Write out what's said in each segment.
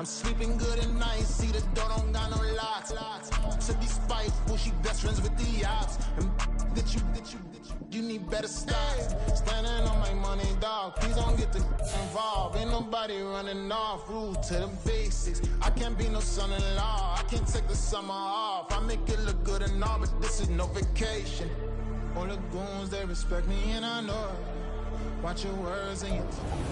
I'm sleeping good at night, see the door don't got no locks. To be spiteful, she best friends with the ops. And you need better stocks. Standing on my money, dog. Please don't get the involved. Ain't nobody running off. Rude to the basics. I can't be no son-in-law. I can't take the summer off. I make it look good and all, but this is no vacation. All the goons, they respect me and I know it. Watch your words and your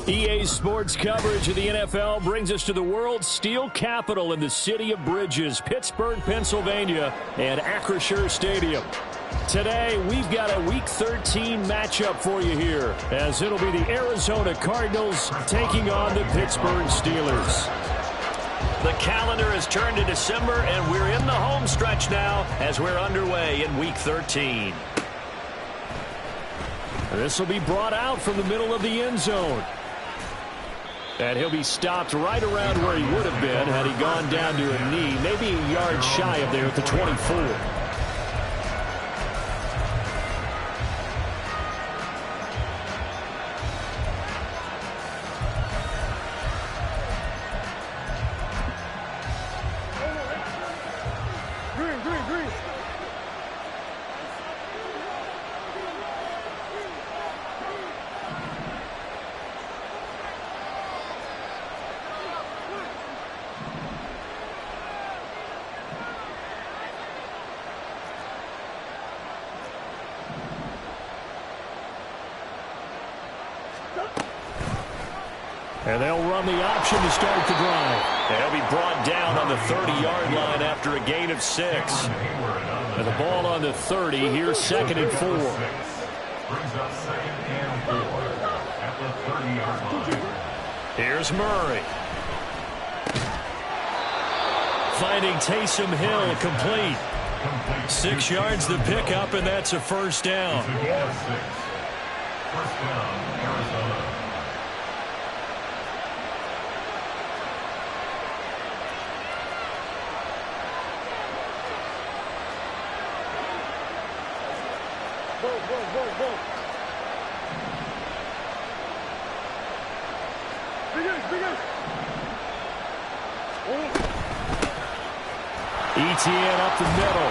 EA Sports coverage of the NFL brings us to the world's steel capital in the city of bridges, Pittsburgh, Pennsylvania, and Acrisure Stadium. Today, we've got a Week 13 matchup for you here, as it'll be the Arizona Cardinals taking on the Pittsburgh Steelers. The calendar has turned to December, and we're in the home stretch now as we're underway in Week 13. This will be brought out from the middle of the end zone. And he'll be stopped right around where he would have been had he gone down to a knee, maybe a yard shy of there at the 24. And they'll run the option to start the drive. And he'll be brought down on the 30-yard line after a gain of 6. And the ball on the 30. Here's 2nd and 4. Brings up 2nd and 4 at the 30-yard line. Here's Murray. Finding Taysom Hill complete. 6 yards the pickup, and that's a first down. First down, Arizona. ETN up the middle.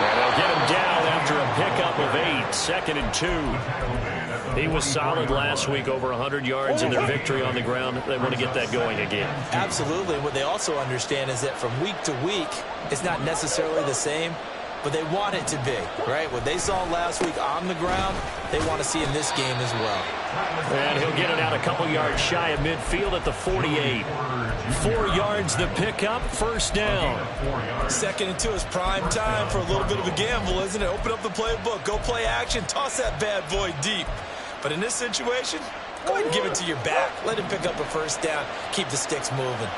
And they'll get him down after a pickup of 8. 2nd and 2. He was solid last week, over 100 yards in their victory on the ground. They want to get that going again. Absolutely. What they also understand is that from week to week, it's not necessarily the same, but they want it to be, right? What they saw last week on the ground, they want to see in this game as well. And he'll get it out a couple yards shy of midfield at the 48. 4 yards the pickup, first down. 2nd and 2 is prime time for a little bit of a gamble, isn't it? Open up the playbook, go play action, toss that bad boy deep. But in this situation, go ahead and give it to your back. Let him pick up a first down, keep the sticks moving.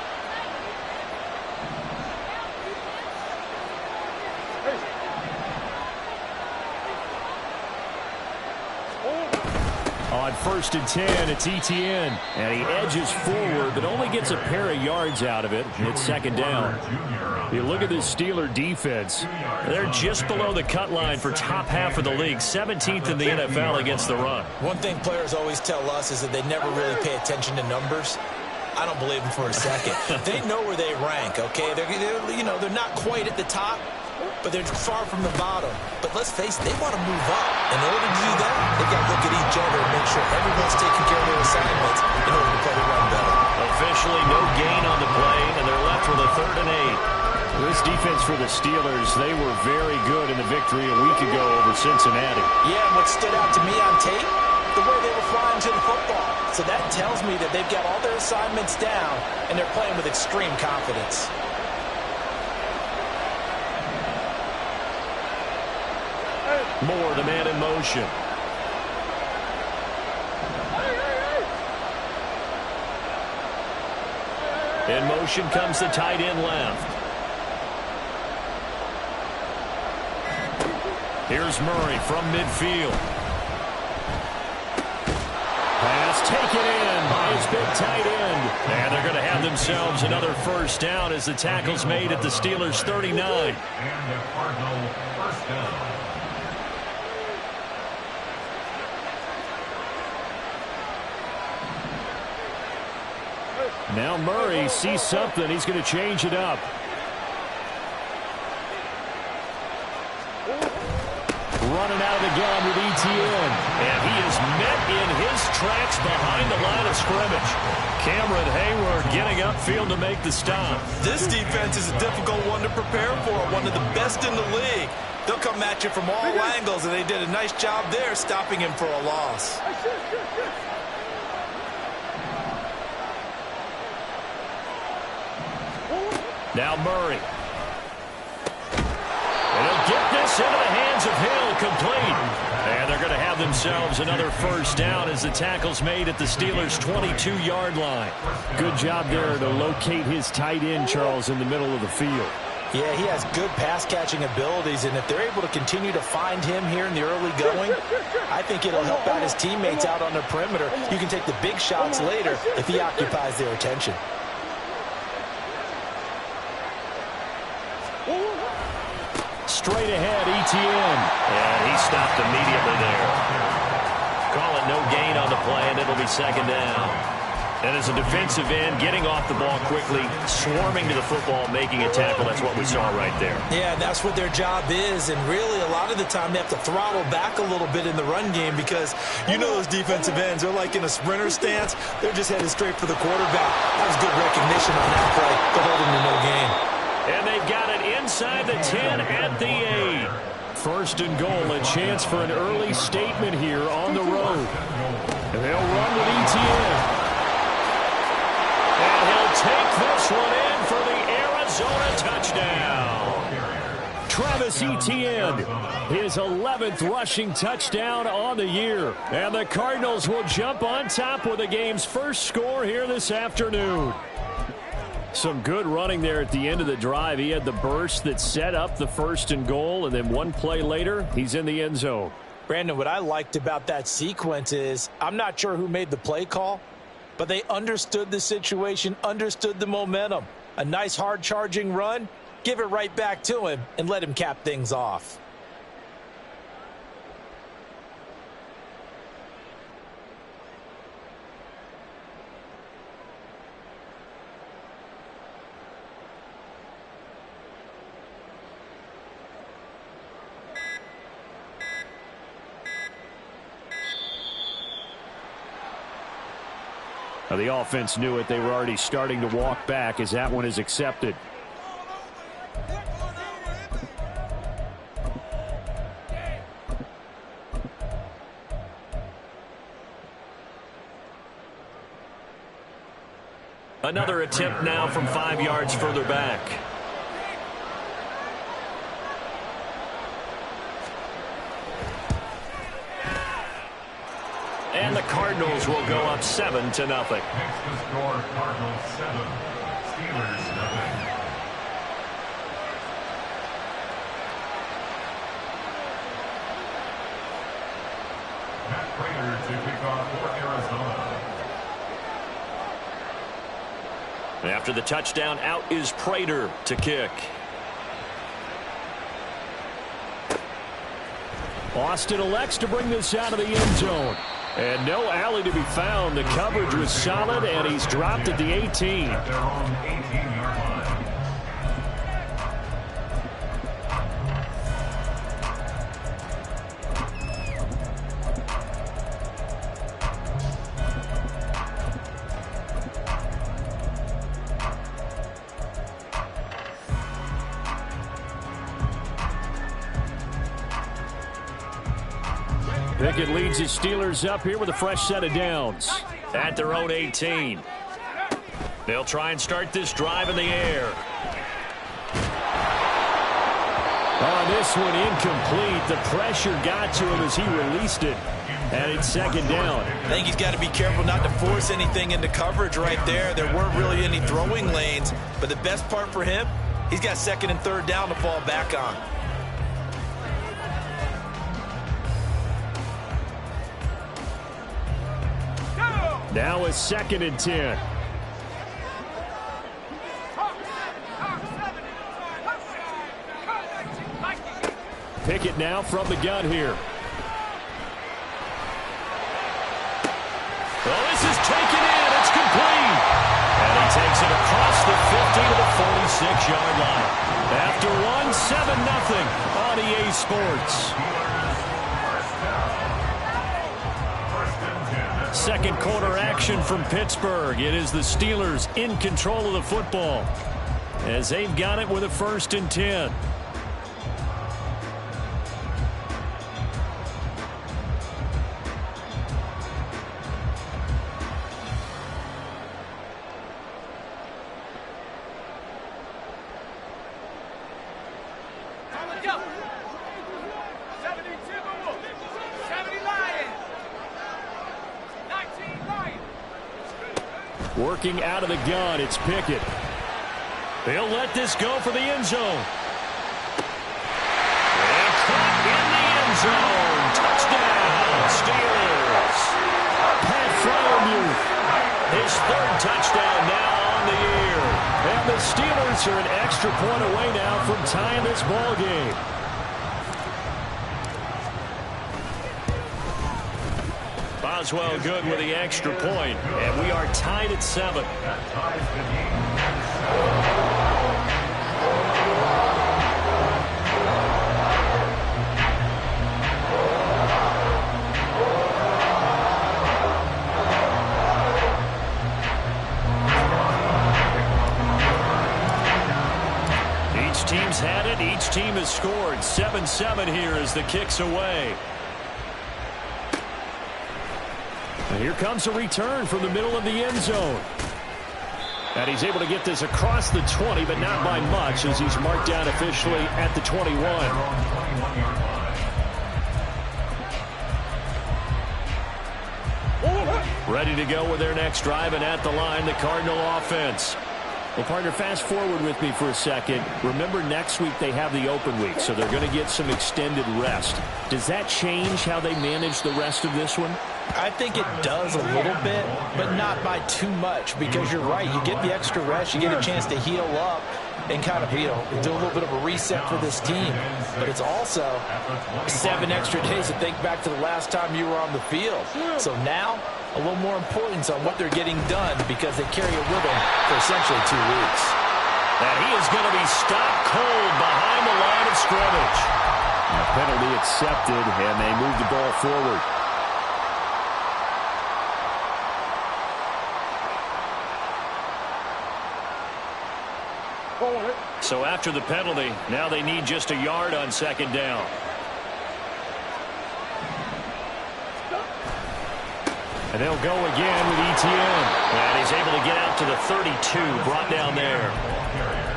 On 1st and 10, it's ETN. And he edges forward, but only gets a pair of yards out of it. It's 2nd down. You look at this Steeler defense. They're just below the cut line for top half of the league. 17th in the NFL against the run. One thing players always tell us is that they never really pay attention to numbers. I don't believe them for a second. They know where they rank, okay? They're not quite at the top, but they're far from the bottom. But let's face it, they want to move up. In order to do that, they've got to look at each other and make sure everyone's taking care of their assignments in order to play the run better. Officially no gain on the play, and they're left with a 3rd and 8. This defense for the Steelers, they were very good in the victory a week ago over Cincinnati. Yeah, and what stood out to me on tape, the way they were flying to the football. So that tells me that they've got all their assignments down, and they're playing with extreme confidence. Moore, the man in motion. In motion comes the tight end left. Here's Murray from midfield. Pass taken in by his big tight end. And they're going to have themselves another first down as the tackle's made at the Steelers' 39. And the Cardinal first down. Now Murray sees something. He's going to change it up. Running out of the gun with ETN. And he is met in his tracks behind the line of scrimmage. Cameron Hayward getting upfield to make the stop. This defense is a difficult one to prepare for. One of the best in the league. They'll come at you from all angles, and they did a nice job there stopping him for a loss. Now Murray. And he'll get this into the hands of Hill, complete. And they're going to have themselves another first down as the tackle's made at the Steelers' 22-yard line. Good job there to locate his tight end, Charles, in the middle of the field. Yeah, he has good pass-catching abilities, and if they're able to continue to find him here in the early going, I think it'll help out his teammates out on the perimeter. You can take the big shots later if he occupies their attention. Straight ahead, ETN. And he stopped immediately there. Call it no gain on the play, and it'll be second down. And as a defensive end, getting off the ball quickly, swarming to the football, making a tackle, that's what we saw right there. Yeah, that's what their job is, and really a lot of the time they have to throttle back a little bit in the run game because you know those defensive ends, they're like in a sprinter stance. They're just headed straight for the quarterback. That was good recognition on that play to hold him to no gain. And they've got it inside the 10 at the 8. First and goal, a chance for an early statement here on the road. And they'll run with ETN. And he'll take this one in for the Arizona touchdown. Travis Etienne, his 11th rushing touchdown on the year. And the Cardinals will jump on top with the game's first score here this afternoon. Some good running there at the end of the drive. He had the burst that set up the first and goal, and then one play later, he's in the end zone. Brandon, what I liked about that sequence is I'm not sure who made the play call, but they understood the situation, understood the momentum. A nice hard-charging run, give it right back to him, and let him cap things off. Now, the offense knew it. They were already starting to walk back as that one is accepted. Another attempt now from 5 yards further back. And the Cardinals will go up 7-0. Next to score, Cardinals 7, Steelers 0. Matt Prater to kick off for Arizona. After the touchdown, out is Prater to kick. Austin elects to bring this out of the end zone. And no alley to be found. The coverage was solid, and he's dropped at the 18. At their own 18-yard line. Pickett leads his Steelers up here with a fresh set of downs at their own 18. They'll try and start this drive in the air. Oh, this one incomplete. The pressure got to him as he released it. And it's second down. I think he's got to be careful not to force anything into coverage right there. There weren't really any throwing lanes. But the best part for him, he's got second and third down to fall back on. Now it's 2nd and 10. Pickett now from the gun here. Well, this is taken in. It's complete. And he 7-0 on EA Sports. Second quarter action from Pittsburgh. It is the Steelers in control of the football as they've got it with a 1st and 10. Working out of the gun, it's Pickett. They'll let this go for the end zone. And caught in the end zone. Touchdown, Steelers. Pat Fryermuth, his 3rd touchdown now on the year. And the Steelers are an extra point away now from tying this ball game. Boswell good with the extra point, and we are tied at 7. Each team's had it. Each team has scored. 7-7 here as the kick's away. And here comes a return from the middle of the end zone. And he's able to get this across the 20, but not by much as he's marked down officially at the 21. Ready to go with their next drive, and at the line, the Cardinal offense. Well, partner, fast forward with me for a second. Remember, next week they have the open week, so they're going to get some extended rest. Does that change how they manage the rest of this one? I think it does a little bit, but not by too much, because you're right. You get the extra rest, you get a chance to heal up and kind of, do a little bit of a reset for this team. But it's also 7 extra days to think back to the last time you were on the field. So now, a little more importance on what they're getting done because they carry it with them for essentially 2 weeks. And he is going to be stopped cold behind the line of scrimmage. A penalty accepted, and they move the ball forward. So after the penalty, now they need just a yard on 2nd down. And they'll go again with ETN. And he's able to get out to the 32, brought down there.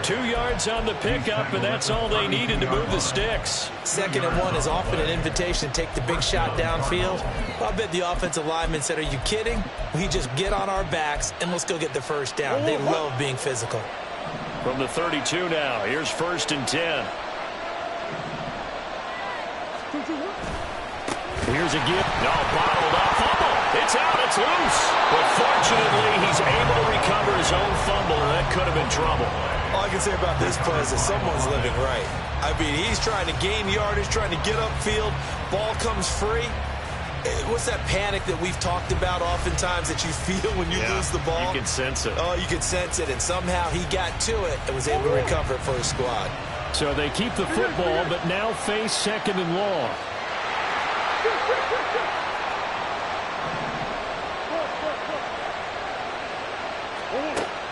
2 yards on the pickup, and that's all they needed to move the sticks. 2nd and 1 is often an invitation to take the big shot downfield. I bet the offensive lineman said, are you kidding? We just get on our backs, and let's go get the 1st down. They love being physical. From the 32 now, here's 1st and 10. Here's a gift. No, bottled up. Fumble. It's out. It's loose. But fortunately, he's able to recover his own fumble, and that could have been trouble. All I can say about this play is that someone's living right. I mean, he's trying to gain yardage, trying to get upfield. Ball comes free. What's that panic that we've talked about oftentimes that you feel when you lose the ball? You can sense it. Oh, you can sense it, and somehow he got to it and was able to recover it for his squad. So they keep the football, but now face 2nd and long.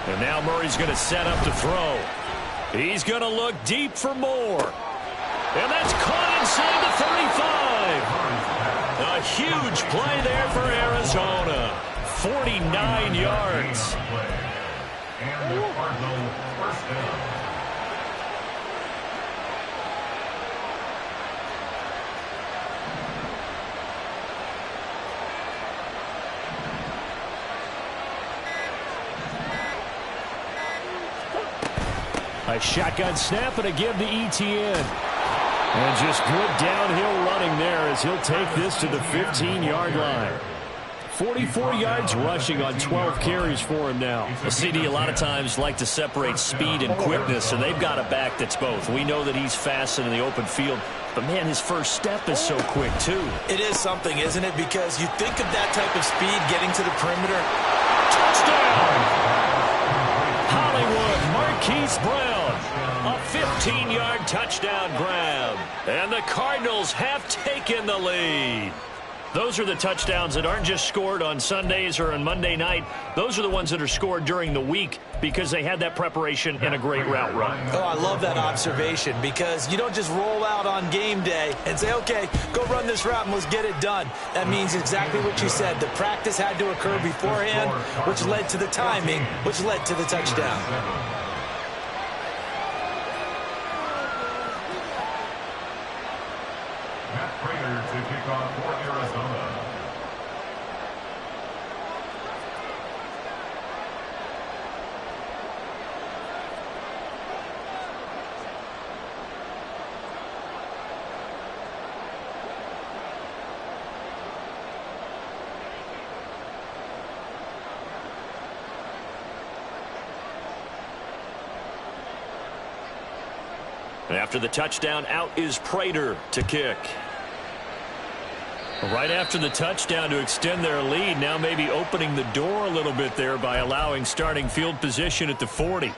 And now Murray's going to set up to throw. He's going to look deep for more. And that's caught inside the 35. A huge play there for Arizona. 49 yards. And the Cardinals 1st down. A shotgun snap and a give to ETN. And just good downhill running there as he'll take this to the 15-yard line. 44 yards rushing on 12 carries for him now. A CD a lot of times like to separate speed and quickness, and they've got a back that's both. We know that he's fast in the open field, but man, his first step is so quick too. It is something, isn't it? Because you think of that type of speed getting to the perimeter. Touchdown! Hollywood marked Marquise Brown. A 15-yard touchdown grab. And the Cardinals have taken the lead. Those are the touchdowns that aren't just scored on Sundays or on Monday night. Those are the ones that are scored during the week because they had that preparation and a great route run. Oh, I love that observation because you don't just roll out on game day and say, okay, go run this route and let's get it done. That means exactly what you said. The practice had to occur beforehand, which led to the timing, which led to the touchdown. To kick off for Arizona. After the touchdown, out is Prater to kick. Right after the touchdown to extend their lead, now maybe opening the door a little bit there by allowing starting field position at the 40.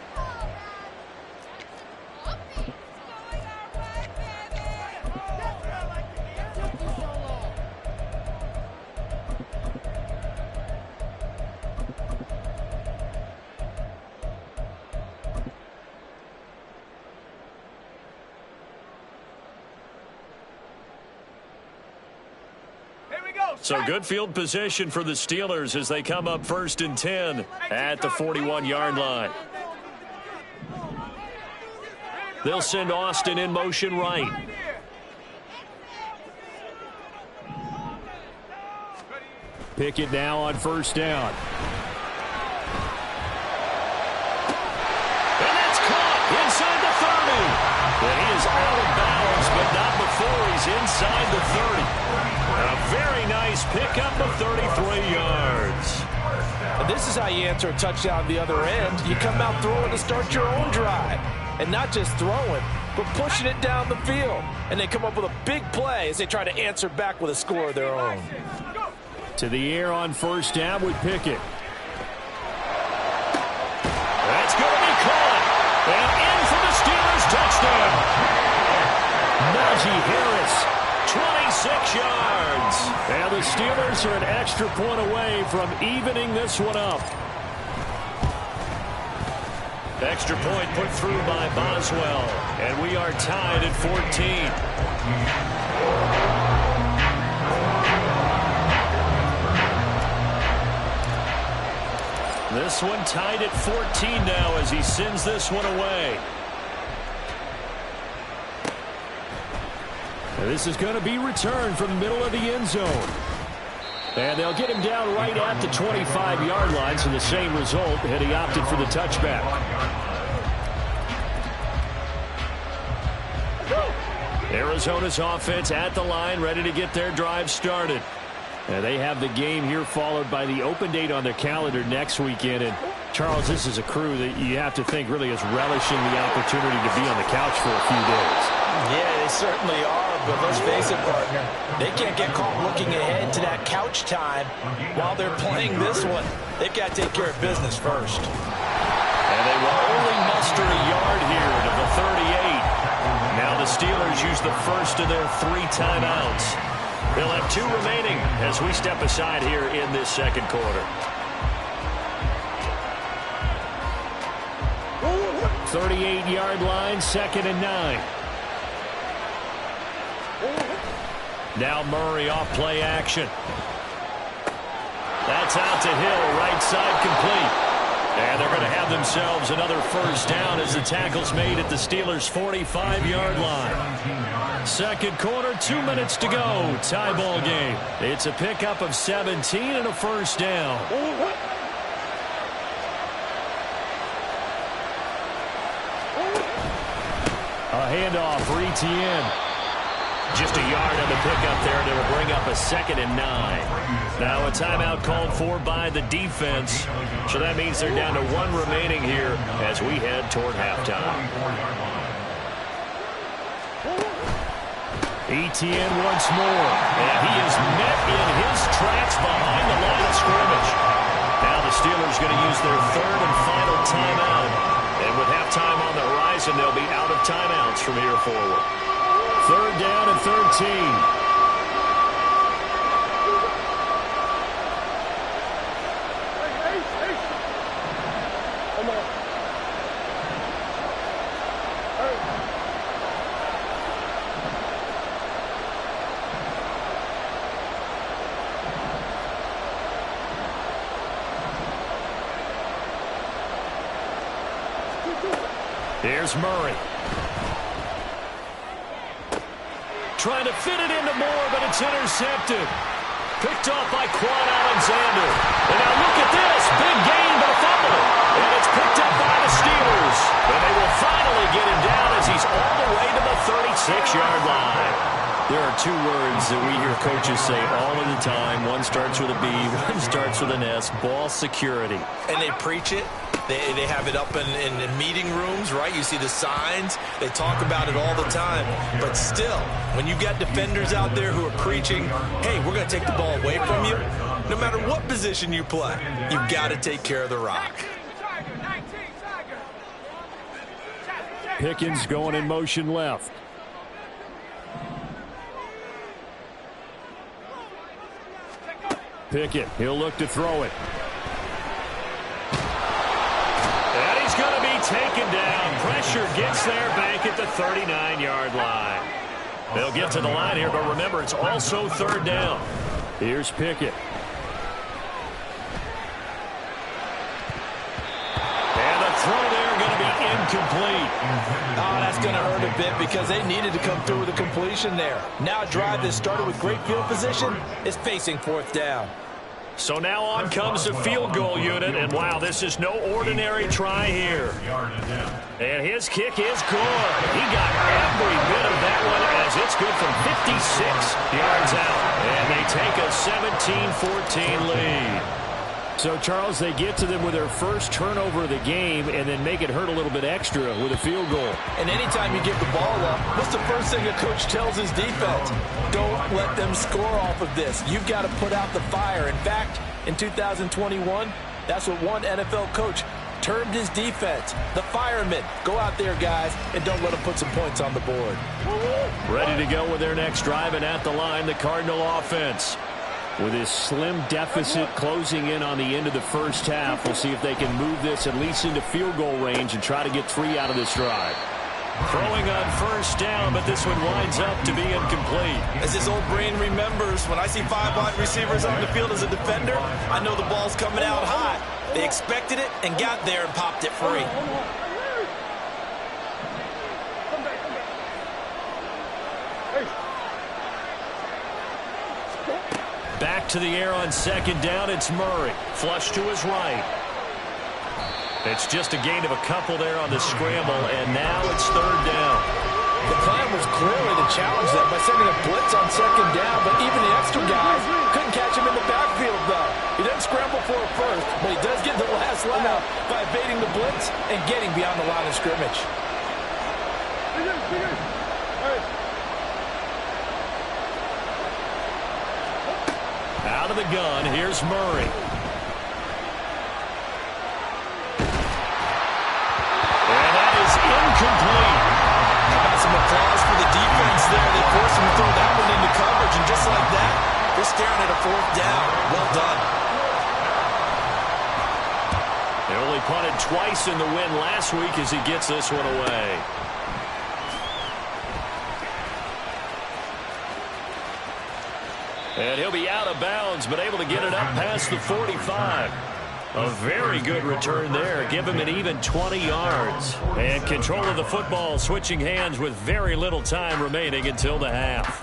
So good field position for the Steelers as they come up 1st and 10 at the 41-yard line. They'll send Austin in motion right. Pickett now on 1st down. And that's caught inside the 30. And he is out of bounds, but not before he's inside the 30. A very nice pickup of 33 yards. And this is how you answer a touchdown the other end. You come out throwing to start your own drive. And not just throwing, but pushing it down the field. And they come up with a big play as they try to answer back with a score of their own. To the air on 1st down with Pickett. That's going to be caught. And in for the Steelers touchdown. Najee Harris, 26 yards. And the Steelers are an extra point away from evening this one up. Extra point put through by Boswell. And we are tied at 14. This one tied at 14 now as he sends this one away. And this is going to be returned from the middle of the end zone. And they'll get him down right at the 25-yard line, so the same result, and he opted for the touchback. Arizona's offense at the line, ready to get their drive started. And they have the game here followed by the open date on their calendar next weekend. And, Charles, this is a crew that you have to think really is relishing the opportunity to be on the couch for a few days. Yeah, they certainly are, but let's face it, partner. They can't get caught looking ahead to that couch time while they're playing this one. They've got to take care of business first. And they will only muster a yard here to the 38. Now the Steelers use the first of their 3 timeouts. They'll have 2 remaining as we step aside here in this second quarter. 38-yard line, 2nd and 9. Now Murray off play action. That's out to Hill, right side complete. And they're going to have themselves another first down as the tackle's made at the Steelers' 45-yard line. Second quarter, 2 minutes to go. Tie ball game. It's a pickup of 17 and a first down. A handoff for Etienne. Just a yard on the pickup there, and it'll bring up a 2nd and 9. Now a timeout called for by the defense. So that means they're down to 1 remaining here as we head toward halftime. Etienne once more. And he is met in his tracks behind the line of scrimmage. Now the Steelers going to use their 3rd and final timeout. And with halftime timeouts from here forward. 3rd down and 13. Here's Murray. Trying to fit it into Moore, but it's intercepted. Picked off by Quan Alexander. And now look at this. Big gain, but a fumble. And it's picked up by the Steelers. And they will finally get him down as he's all the way to the 36-yard line. There are two words that we hear coaches say all of the time. One starts with a B, one starts with an S. Ball security. And they preach it. They have it up in meeting rooms, right? You see the signs. They talk about it all the time. But still, when you've got defenders out there who are preaching, hey, we're going to take the ball away from you, no matter what position you play, you've got to take care of the rock. Pickens going in motion left. Pickett, he'll look to throw it. And he's going to be taken down. Pressure gets there back at the 39-yard line. They'll get to the line here, but remember, it's also 3rd down. Here's Pickett. And the throw there going to be incomplete. Oh, that's going to hurt a bit because they needed to come through with a completion there. Now a drive that started with great field position is facing 4th down. So now on comes the field goal unit, and wow, this is no ordinary try here. And his kick is good. He got every bit of that one as it's good from 56 yards out. And they take a 17-14 lead. So, Charles, they get to them with their first turnover of the game and then make it hurt a little bit extra with a field goal. And anytime you give the ball up, what's the first thing a coach tells his defense? Don't let them score off of this. You've got to put out the fire. In fact, in 2021, that's what one NFL coach termed his defense. The firemen. Go out there, guys, and don't let them put some points on the board. Ready to go with their next drive, and at the line, the Cardinal offense. With his slim deficit closing in on the end of the first half, we'll see if they can move this at least into field goal range and try to get 3 out of this drive. Throwing on 1st down, but this one winds up to be incomplete. As his old brain remembers, when I see 5 wide receivers on the field as a defender, I know the ball's coming out high. They expected it and got there and popped it free. Back to the air on 2nd down, it's Murray. Flush to his right. It's just a gain of a couple there on the scramble, and now it's 3rd down. The plan was clearly to challenge them by sending a blitz on 2nd down, but even the extra guys couldn't catch him in the backfield, though. He doesn't scramble for it first, but he does get the last laugh by evading the blitz and getting beyond the line of scrimmage. Out of the gun, here's Murray. And that is incomplete. How about some applause for the defense there? They forced him to throw that one into coverage, and just like that, they're staring at a 4th down. Well done. They only punted twice in the win last week as he gets this one away. And he'll be out of bounds, but able to get it up past the 45. A very good return there. Give him an even 20 yards. And control of the football, switching hands with very little time remaining until the half.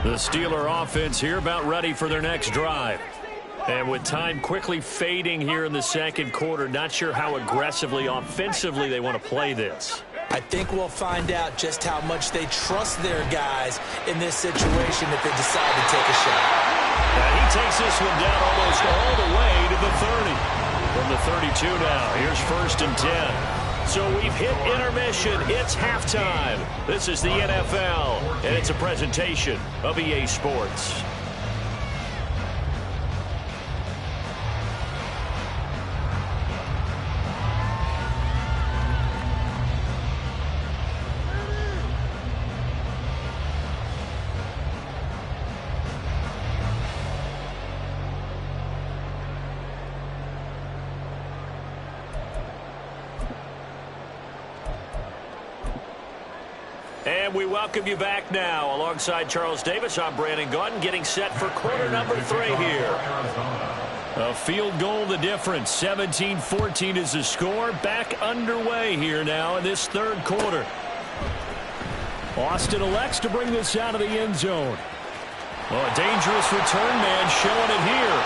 The Steeler offense here about ready for their next drive. And with time quickly fading here in the 2nd quarter, not sure how aggressively, offensively they want to play this. I think we'll find out just how much they trust their guys in this situation if they decide to take a shot. Now he takes this one down almost all the way to the 30. From the 32 now, here's 1st and 10. So we've hit intermission. It's halftime. This is the NFL, and it's a presentation of EA Sports. And we welcome you back now. Alongside Charles Davis, I'm Brandon Gaudin, getting set for quarter number 3 here. A field goal the difference. 17-14 is the score. Back underway here now in this third quarter. Austin elects to bring this out of the end zone. Well, a dangerous return man showing it here.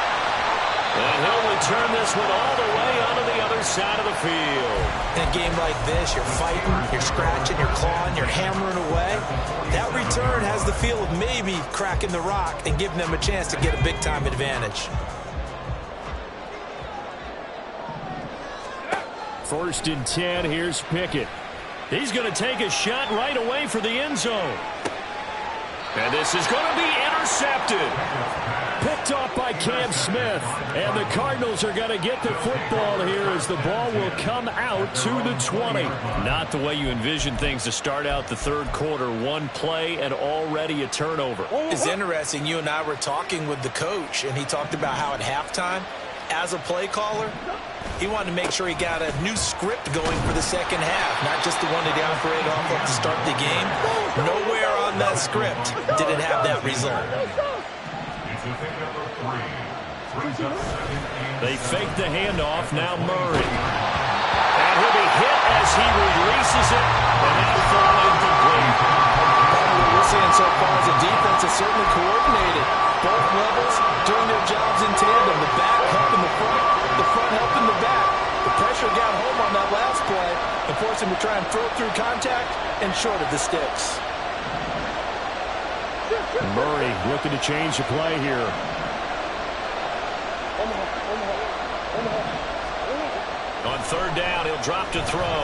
And he'll return this one all the way onto the other side of the field. In a game like this, you're fighting, you're scratching, you're clawing, you're hammering away. That return has the feel of maybe cracking the rock and giving them a chance to get a big-time advantage. First and 10, here's Pickett. He's going to take a shot right away for the end zone. And this is going to be intercepted. Picked off by Cam Smith. And the Cardinals are going to get the football here as the ball will come out to the 20. Not the way you envision things to start out the third quarter. One play and already a turnover. It's interesting. You and I were talking with the coach, and he talked about how at halftime, as a play caller, he wanted to make sure he got a new script going for the second half, not just the one that he operated off of to start the game. Nowhere on that script did it have that result. They fake the handoff. Now Murray. And he'll be hit as he releases it. And that'll fall incomplete. What we're seeing so far is a defense that's certainly coordinated. Both levels doing their jobs in tandem. The back helping the front helping the back. The pressure got home on that last play and forced him to try and throw through contact and short of the sticks. Murray looking to change the play here. On third down, he'll drop to throw.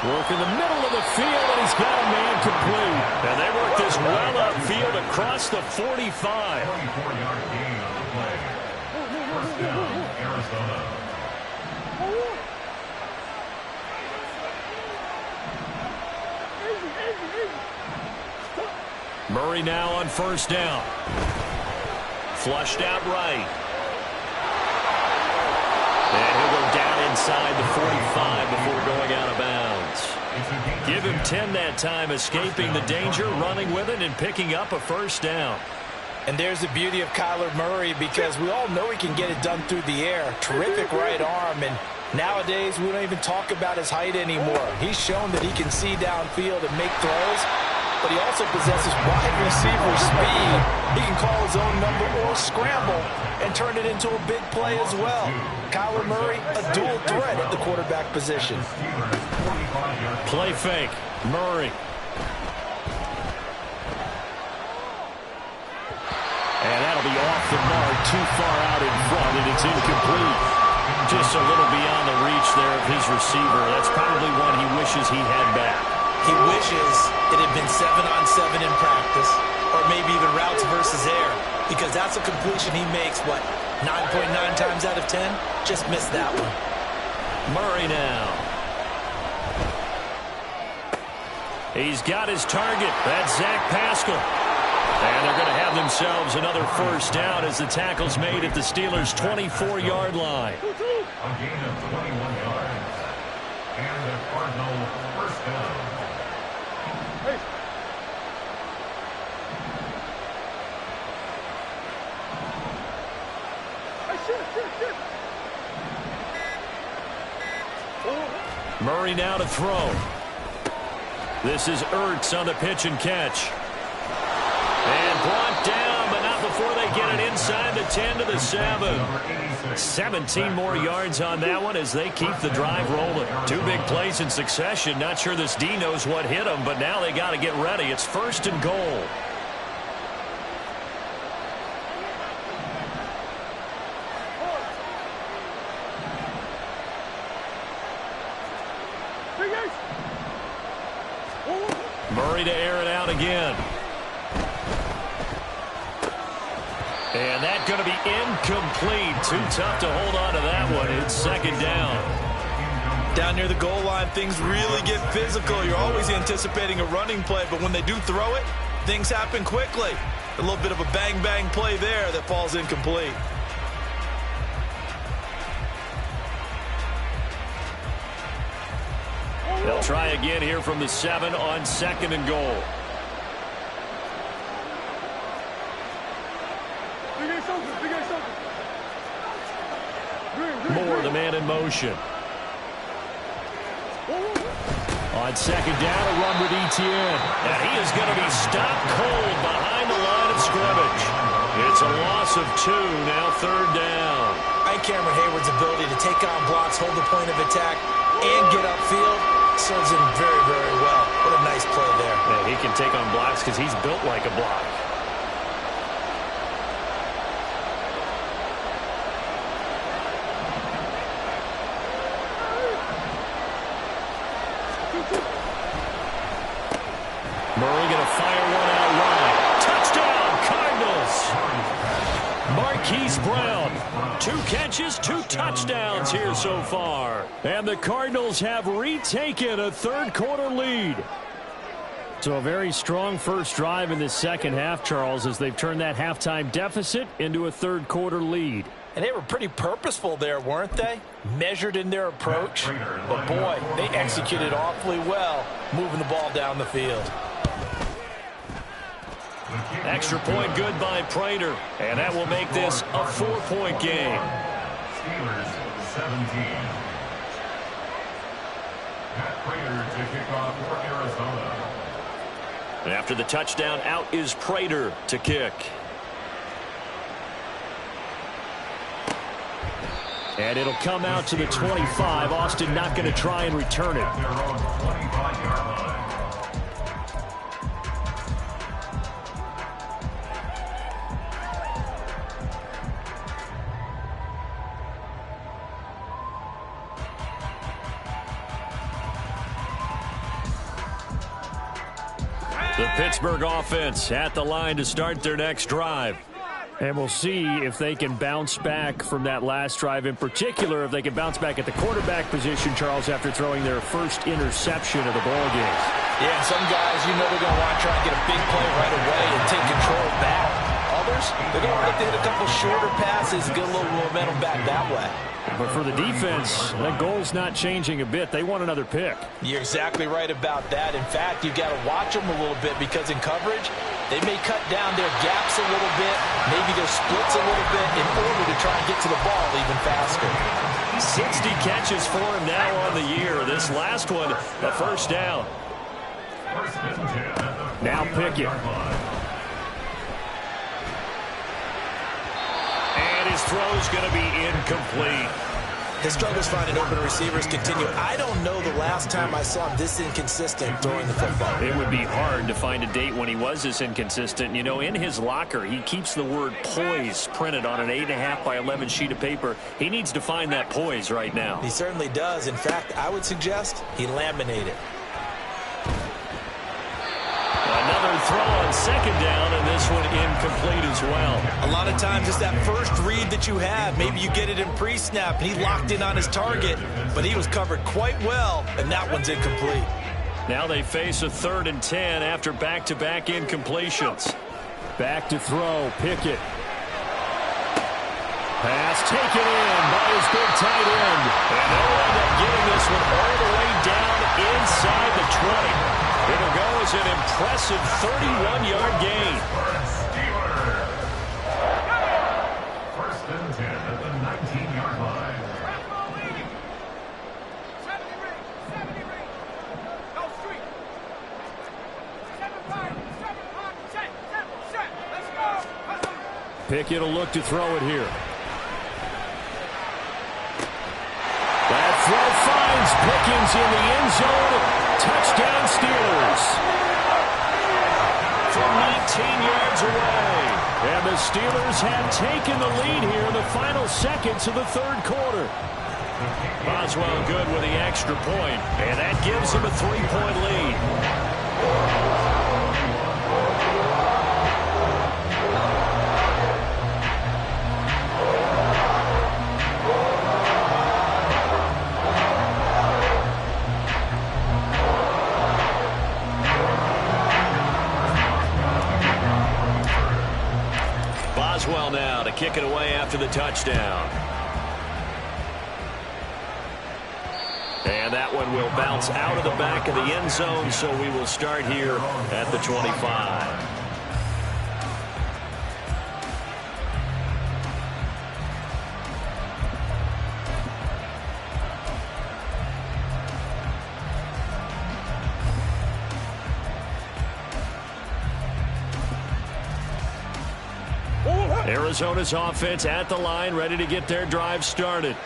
Work in the middle of the field, and he's got a man complete. And they work this well upfield across the 45. 24-yard gain on the play. First down, Arizona. Murray now on first down. Flushed out right. And he'll go down inside the 45 before going out of bounds. Give him 10 that time, escaping the danger, running with it, and picking up a first down. And there's the beauty of Kyler Murray, because we all know he can get it done through the air. Terrific right arm, and nowadays we don't even talk about his height anymore. He's shown that he can see downfield and make throws, but he also possesses wide receiver speed. He can call his own number or scramble and turn it into a big play as well. Kyler Murray, a dual threat at the quarterback position. Play fake. Murray. And that'll be off the mark, too far out in front, and it's incomplete. Just a little beyond the reach there of his receiver. That's probably one he wishes he had back. He wishes it had been 7-on-7 in practice, or maybe even routes versus air, because that's a completion he makes, what, 9.9 times out of 10? Just missed that one. Murray now. He's got his target. That's Zach Pascal. And they're going to have themselves another first down as the tackle's made at the Steelers' 24-yard line. A gain of 21 yards. And the Cardinals first down. Murray now to throw. This is Ertz on the pitch and catch. And brought down, but not before they get it inside the 10 to the 7. 17 more yards on that one as they keep the drive rolling. Two big plays in succession. Not sure this D knows what hit them, but now they got to get ready. It's first and goal. Murray to air it out again. And that's going to be incomplete. Too tough to hold on to that one. It's second down. Down near the goal line, things really get physical. You're always anticipating a running play, but when they do throw it, things happen quickly. A little bit of a bang-bang play there that falls incomplete. They'll They'll try again here from the 7 on 2nd and goal. Moore, the man in motion. On 2nd down, a run with Etienne. And he is going to be stopped cold behind the line of scrimmage. It's a loss of 2, now 3rd down. Cameron Hayward's ability to take on blocks, hold the point of attack, and get upfield serves him very, very well. What a nice play there. Man, he can take on blocks because he's built like a block. Murray going to fire one out wide. Touchdown, Cardinals! Marquise Brown, 2 catches, 2 touchdowns here so far. And the Cardinals have retaken a 3rd quarter lead. So a very strong first drive in this second half, Charles, as they've turned that halftime deficit into a 3rd quarter lead. And they were pretty purposeful there, weren't they? Measured in their approach. But boy, they executed awfully well, moving the ball down the field. Extra point good by Prater, and that will make this a 4-point game. Steelers 17. Matt Prater to kick off for Arizona. And after the touchdown, out is Prater to kick. And it'll come out to the 25. Austin not going to try and return it. At their own 25-yard line. The Pittsburgh offense at the line to start their next drive. And we'll see if they can bounce back from that last drive, in particular if they can bounce back at the quarterback position, Charles, after throwing their first interception of the ballgame. Yeah, and some guys, you know they're going to want to try and get a big play right away and take control back. Others, they're going to look to hit a couple shorter passes and get a little momentum back that way. But for the defense, that goal's not changing a bit. They want another pick. You're exactly right about that. In fact, you've got to watch them a little bit because in coverage, they may cut down their gaps a little bit, maybe their splits a little bit in order to try and get to the ball even faster. 60 catches for him now on the year. This last one, the first down. Now Pickett. And his throw's going to be incomplete. His struggles finding open receivers continue. I don't know the last time I saw him this inconsistent throwing the football. It would be hard to find a date when he was this inconsistent. You know, in his locker, he keeps the word poise printed on an 8.5 by 11 sheet of paper. He needs to find that poise right now. He certainly does. In fact, I would suggest he laminate it. Another throw on second down, and this one incomplete as well. A lot of times it's that first read that you have. Maybe you get it in pre-snap, and he locked in on his target, but he was covered quite well, and that one's incomplete. Now they face a 3rd and 10 after back-to-back incompletions. Back to throw, Pickett. Pass taken in by his big tight end. And they'll end up getting this one all the way down inside the 20. It'll go as an impressive 31-yard gain. First and 10 at the 19-yard line. Pickett will look to throw it here. That throw finds Pickens in the end zone. Touchdown Steelers. From 19 yards away. And the Steelers have taken the lead here in the final seconds of the 3rd quarter. Boswell good with the extra point, and that gives him a 3-point lead. Boswell now to kick it away after the touchdown. And that one will bounce out of the back of the end zone, so we will start here at the 25. Arizona's offense at the line, ready to get their drive started.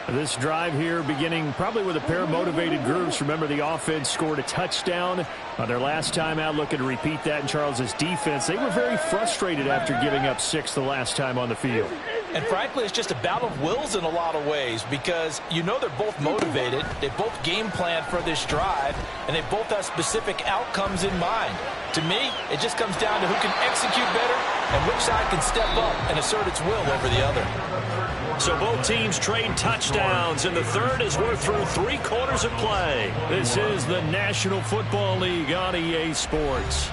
This drive here beginning probably with a pair of motivated groups. Remember, the offense scored a touchdown on their last time out, looking to repeat that in Charles's defense. They were very frustrated after giving up 6 the last time on the field. And frankly, it's just a battle of wills in a lot of ways because you know they're both motivated. They both game plan for this drive, and they both have specific outcomes in mind. To me, it just comes down to who can execute better and which side can step up and assert its will over the other. So both teams trade touchdowns, and the third as we're through 3 quarters of play. This is the National Football League on EA Sports.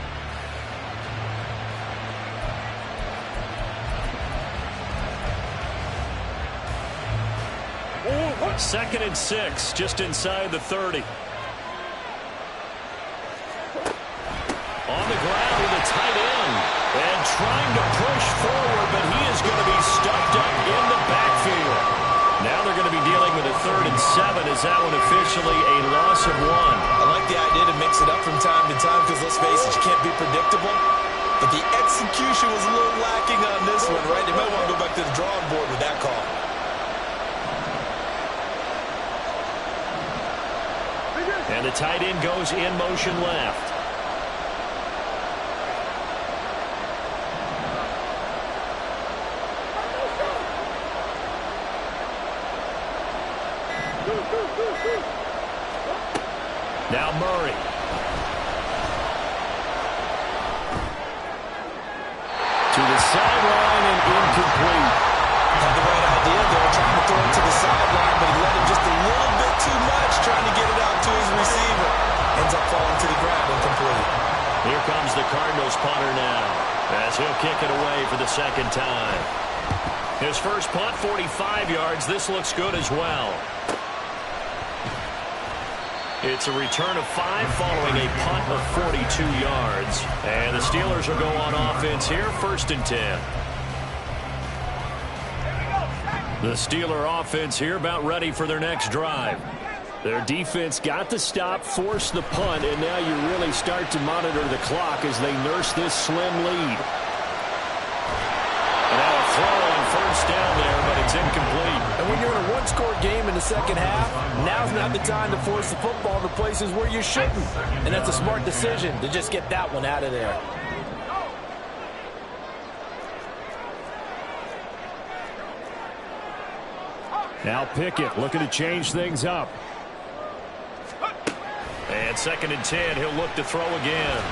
Second and 6, just inside the 30. On the ground with a tight end. And trying to push forward, but he is going to be stuffed up in the backfield. Now they're going to be dealing with a 3rd and 7. Is that one officially a loss of 1? I like the idea to mix it up from time to time because, let's face it, you can't be predictable. But the execution was a little lacking on this one, right? They might want to go back to the drawing board with that call. And the tight end goes in motion left. Now Murray. To the sideline and incomplete. Had the right idea there, trying to throw it to the sideline, but he let him just a little bit too much, trying to get it out to his receiver. Ends up falling to the ground, incomplete. Here comes the Cardinals punter now, as he'll kick it away for the 2nd time. His first punt, 45 yards. This looks good as well. It's a return of 5 following a punt of 42 yards. And the Steelers will go on offense here, 1st and 10. The Steeler offense here about ready for their next drive. Their defense got the stop, forced the punt, and now you really start to monitor the clock as they nurse this slim lead. And now a throw on 1st down there, but it's incomplete. And when you're in a one-score game in the second half, now's not the time to force the football to places where you shouldn't. And that's a smart decision to just get that one out of there. Now Pickett looking to change things up. And 2nd and 10, he'll look to throw again.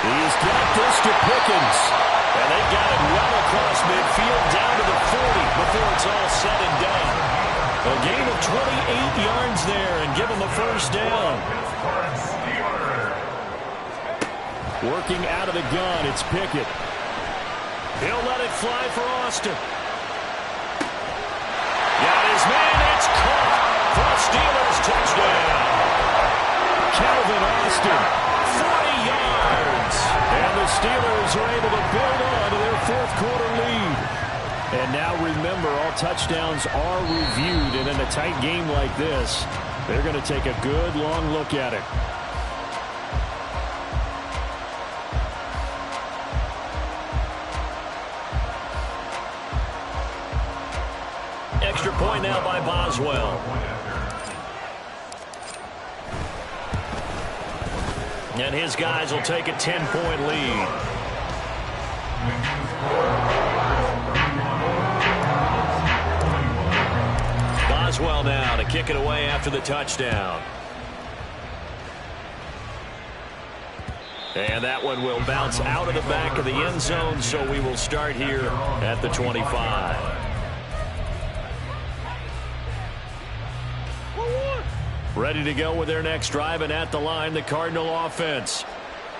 He's got this to Pickens. And they've got it well across midfield down to the 40 before it's all said and done. A gain of 28 yards there and give him a 1st down. Working out of the gun, it's Pickett. He'll let it fly for Austin. Got his man, it's caught for a Steelers touchdown. Calvin Austin, 40 yards. And the Steelers are able to build on to their 4th quarter lead. And now remember, all touchdowns are reviewed. And in a tight game like this, they're going to take a good long look at it. Extra point now by Boswell. And his guys will take a 10-point lead. Boswell now to kick it away after the touchdown. And that one will bounce out of the back of the end zone, so we will start here at the 25. Ready to go with their next drive, and at the line, the Cardinal offense.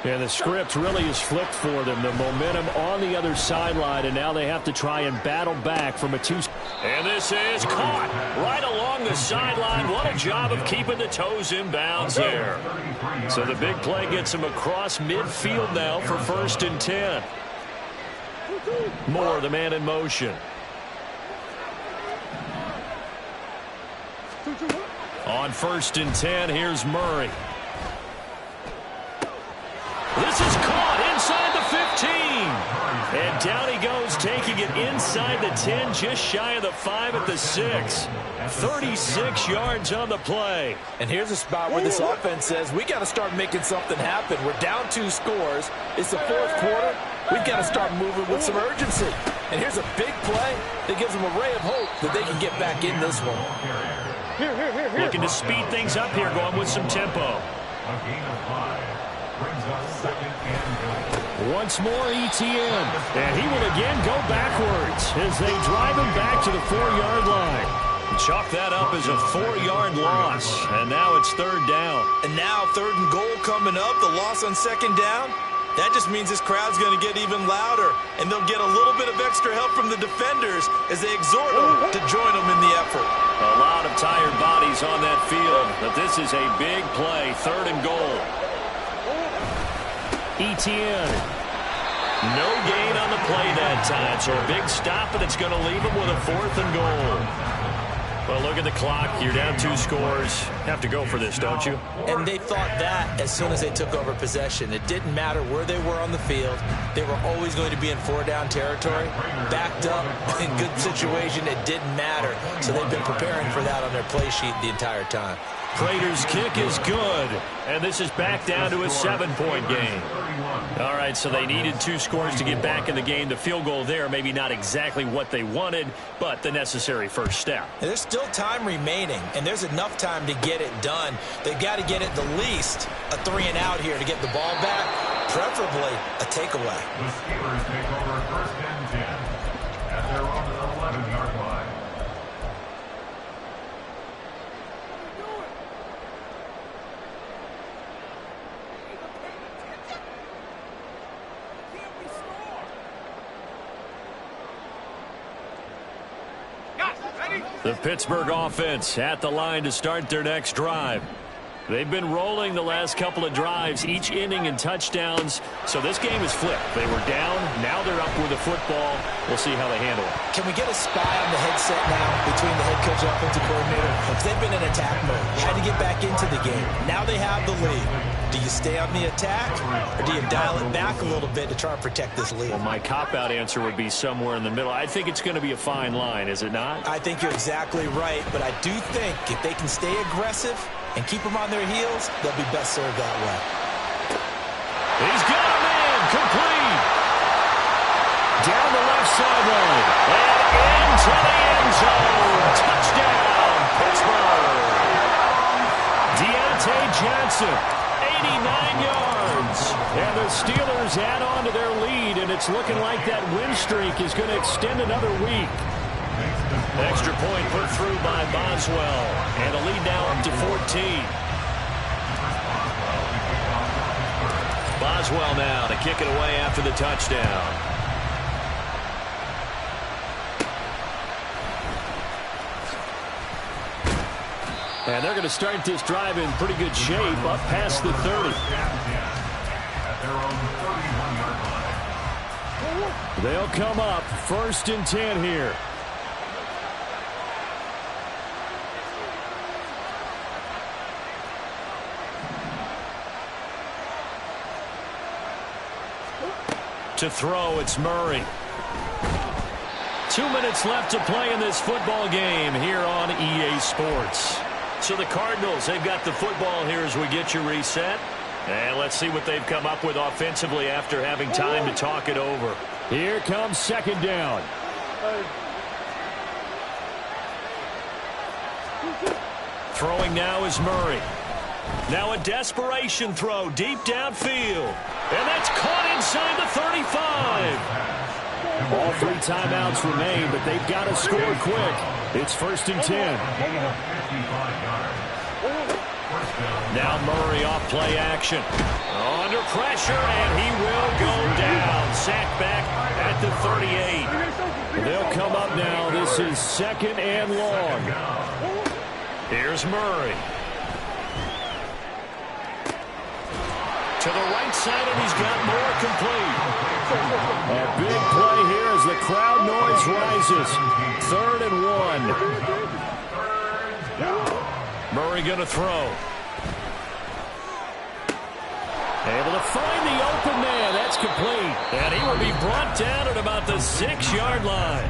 And the script really is flipped for them. The momentum on the other sideline, and now they have to try and battle back from a two. And this is caught right along the sideline. What a job of keeping the toes in bounds there. So the big play gets him across midfield now for 1st and 10. Moore, the man in motion. On 1st and 10, here's Murray. This is caught inside the 15. And down he goes, taking it inside the 10, just shy of the 5 at the 6. 36 yards on the play. And here's a spot where this offense says, we got to start making something happen. We're down 2 scores. It's the 4th quarter. We've got to start moving with some urgency. And here's a big play that gives them a ray of hope that they can get back in this one. Looking to speed things up here, going with some tempo. A gain of 5. Brings up 2nd and goal. Once more, ETN. And he will again go backwards as they drive him back to the 4-yard line. Chalk that up as a 4-yard loss. And now it's 3rd down. And now 3rd and goal coming up. The loss on 2nd down. That just means this crowd's going to get even louder. And they'll get a little bit of extra help from the defenders as they exhort them to join them in the effort. A lot of tired bodies on that field. But this is a big play. 3rd and goal. ETN. No gain on the play that time. So a big stop, and it's going to leave them with a 4th and goal. Well, look at the clock. You're down 2 scores. Have to go for this, don't you? And they thought that as soon as they took over possession. It didn't matter where they were on the field. They were always going to be in 4-down territory. Backed up, in good situation, it didn't matter. So they've been preparing for that on their play sheet the entire time. Prater's kick is good. And this is back down to a 7-point game. All right, so they needed 2 scores to get back in the game. The field goal there, maybe not exactly what they wanted, but the necessary first step. And there's still time remaining, and there's enough time to get it done. They've got to get at the least a 3-and-out here to get the ball back, preferably a takeaway. The Steelers take over 1st and 10 at their own 11-yard line. The Pittsburgh offense at the line to start their next drive. They've been rolling the last couple of drives, each inning in touchdowns. So this game is flipped. They were down. Now they're up with the football. We'll see how they handle it. Can we get a spy on the headset now between the head coach and offensive coordinator? Because they've been in attack mode, trying to get back into the game. Now they have the lead. Do you stay on the attack, or do you dial it back a little bit to try and protect this lead? Well, my cop-out answer would be somewhere in the middle. I think it's going to be a fine line, is it not? I think you're exactly right, but I do think if they can stay aggressive and keep them on their heels, they'll be best served that way. He's got a man, complete. Down the left sideline, and into the end zone. Touchdown, Pittsburgh. Deontay Johnson, 89 yards. And the Steelers add on to their lead, and it's looking like that win streak is going to extend another week. Extra point put through by Boswell, and a lead now up to 14. Boswell now to kick it away after the touchdown. And they're going to start this drive in pretty good shape, up past the 30. At their own 31-yard line. They'll come up 1st and 10 here. To throw, it's Murray. 2 minutes left to play in this football game here on EA Sports. So the Cardinals, they've got the football here as we get you reset. And let's see what they've come up with offensively after having time to talk it over. Here comes 2nd down. Throwing now is Murray. Now a desperation throw deep downfield. And that's caught inside the 35. All 3 timeouts remain, but they've got to score quick. It's 1st and 10. Now Murray off play action. Under pressure, and he will go down. Sacked back at the 38. They'll come up now. This is 2nd and long. Here's Murray. To the right side, and he's got more complete. A big play here as the crowd noise rises. 3rd and 1. Murray going to throw. Able to find the open man. That's complete. And he will be brought down at about the 6-yard line.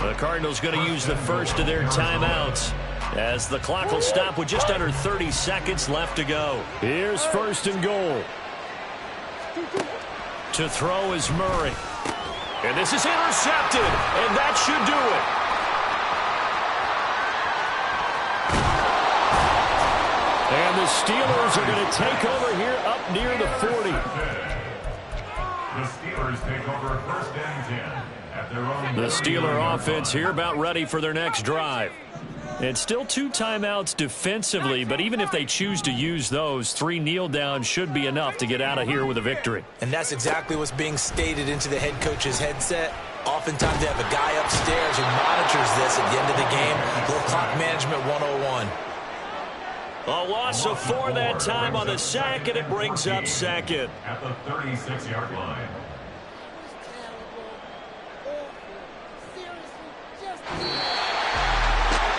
The Cardinals going to use the first of their timeouts as the clock will stop with just under 30 seconds left to go. Here's 1st and goal. To throw is Murray. And this is intercepted. And that should do it. And the Steelers are going to take over here up near the 40. The Steelers take over 1st and 10 at their own. The Steeler offense here about ready for their next drive. It's still 2 timeouts defensively, but even if they choose to use those, 3 kneel downs should be enough to get out of here with a victory. And that's exactly what's being stated into the head coach's headset. Oftentimes they have a guy upstairs who monitors this at the end of the game. Little clock management 101. A loss of 4 that time on the sack, and it brings up 2nd. At the 36-yard line.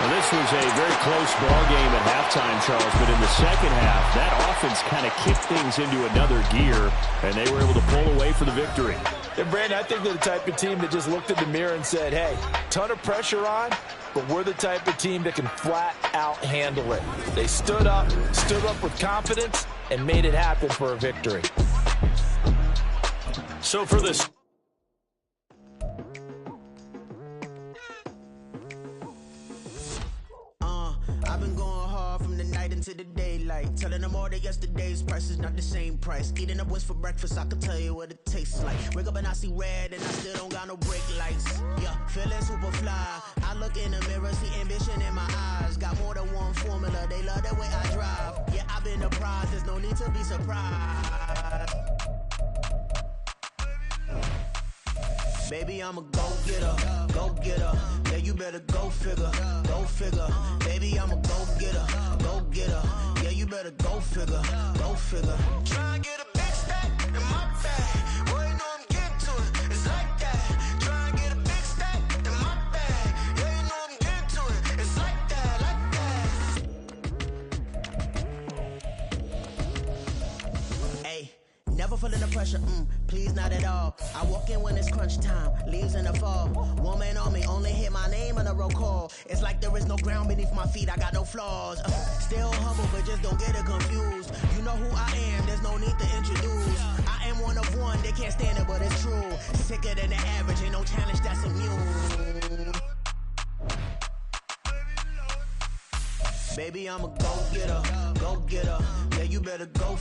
Well, this was a very close ball game at halftime, Charles, but in the second half, that offense kind of kicked things into another gear, and they were able to pull away for the victory. And Brandon, I think they're the type of team that just looked in the mirror and said, hey, ton of pressure on, but we're the type of team that can flat out handle it. They stood up with confidence, and made it happen for a victory. So for this... I've been going hard from the night into the daylight, telling them all that yesterday's price is not the same price. Eating up wings for breakfast, I can tell you what it tastes like. Wake up and I see red and I still don't got no brake lights. Yeah, feeling super fly. I look in the mirror, see ambition in my eyes. Got more than one formula, they love the way I drive. Yeah, I've been the prize, there's no need to be surprised. Baby, I'm a go-getter, go-getter. Yeah, you better go figure, go figure. Baby, I'm a go-getter, go-getter. Yeah, you better go figure, go figure. Try and get a big stack in my bag. Boy, you know I'm getting to it, it's like that. Try and get a big stack in my bag. Yeah, you know I'm getting to it, it's like that, like that. Hey, never feeling the pressure, please not at all. I walk in when it's crunch time, leaves in the fall. Woman on me, only hit my name on a roll call. It's like there is no ground beneath my feet, I got no flaws. Still humble, but just don't get it confused. You know who I am, there's no need to introduce. I am one of one, they can't stand it, but it's true. Sicker than the average, ain't no challenge that's immune. Baby, I'm a go-getter, go-getter. Yeah, you better go